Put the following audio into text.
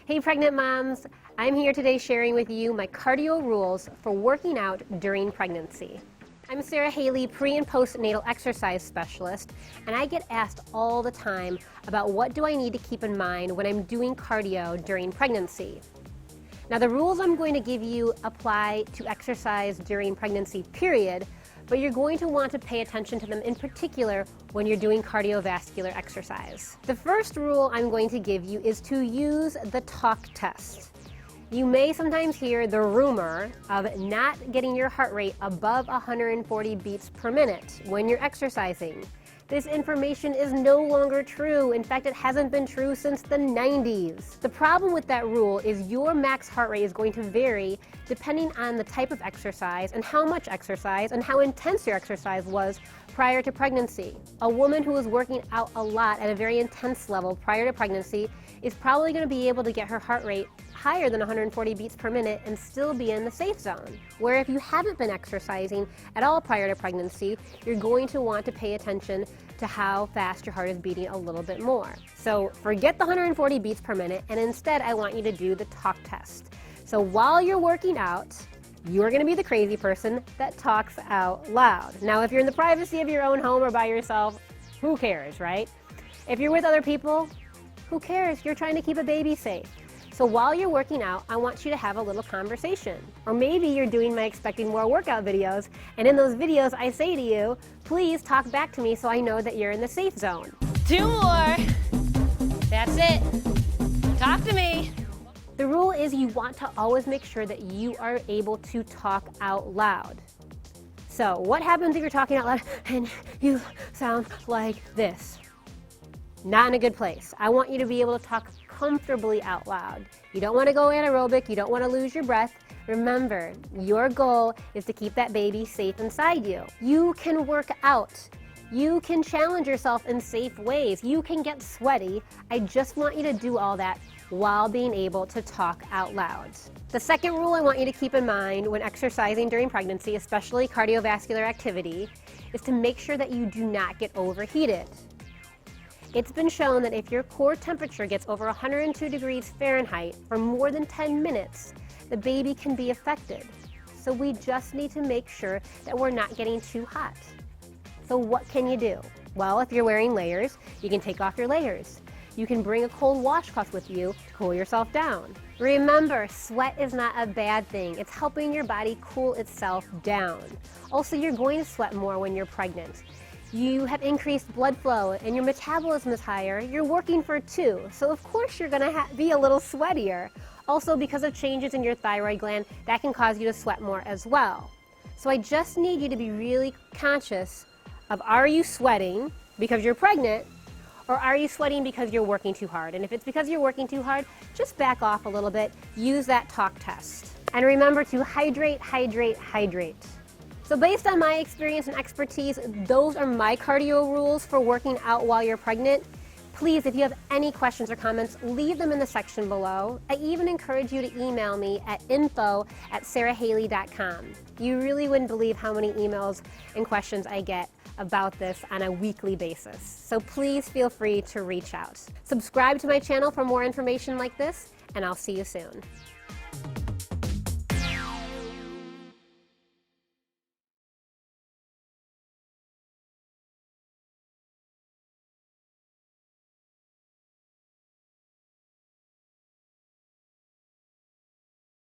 Hey pregnant moms, I'm here today sharing with you my cardio rules for working out during pregnancy. I'm Sara Haley, pre and postnatal exercise specialist, and I get asked all the time about what do I need to keep in mind when I'm doing cardio during pregnancy. Now the rules I'm going to give you apply to exercise during pregnancy, period, but you're going to want to pay attention to them in particular when you're doing cardiovascular exercise. The first rule I'm going to give you is to use the talk test. You may sometimes hear the rumor of not getting your heart rate above 140 beats per minute when you're exercising. This information is no longer true. In fact, it hasn't been true since the 90s. The problem with that rule is your max heart rate is going to vary depending on the type of exercise and how much exercise and how intense your exercise was prior to pregnancy. A woman who is working out a lot at a very intense level prior to pregnancy is probably going to be able to get her heart rate higher than 140 beats per minute and still be in the safe zone. Where if you haven't been exercising at all prior to pregnancy, you're going to want to pay attention to how fast your heart is beating a little bit more. So forget the 140 beats per minute, and instead I want you to do the talk test. So while you're working out, you're going to be the crazy person that talks out loud. Now if you're in the privacy of your own home or by yourself, who cares, right? If you're with other people, who cares? You're trying to keep a baby safe. So while you're working out, I want you to have a little conversation. Or maybe you're doing my expecting more workout videos, and in those videos I say to you, please talk back to me so I know that you're in the safe zone. 2 more. That's it. Talk to me. The rule is you want to always make sure that you are able to talk out loud. So what happens if you're talking out loud and you sound like this? Not in a good place. I want you to be able to talk comfortably out loud. You don't want to go anaerobic, you don't want to lose your breath. Remember, your goal is to keep that baby safe inside you. You can work out. You can challenge yourself in safe ways. You can get sweaty. I just want you to do all that while being able to talk out loud. The second rule I want you to keep in mind when exercising during pregnancy, especially cardiovascular activity, is to make sure that you do not get overheated. It's been shown that if your core temperature gets over 102 degrees Fahrenheit for more than 10 minutes, the baby can be affected. So we just need to make sure that we're not getting too hot. So what can you do? Well, if you're wearing layers, you can take off your layers. You can bring a cold washcloth with you to cool yourself down. Remember, sweat is not a bad thing. It's helping your body cool itself down. Also, you're going to sweat more when you're pregnant. You have increased blood flow and your metabolism is higher. You're working for 2, so of course you're going to be a little sweatier. Also, because of changes in your thyroid gland, that can cause you to sweat more as well. So I just need you to be really conscious of, are you sweating because you're pregnant, or are you sweating because you're working too hard? And if it's because you're working too hard, just back off a little bit, use that talk test. And remember to hydrate, hydrate, hydrate. So based on my experience and expertise, those are my cardio rules for working out while you're pregnant. Please, if you have any questions or comments, leave them in the section below. I even encourage you to email me at info@sarahaley.com. You really wouldn't believe how many emails and questions I get about this on a weekly basis. So please feel free to reach out. Subscribe to my channel for more information like this, and I'll see you soon.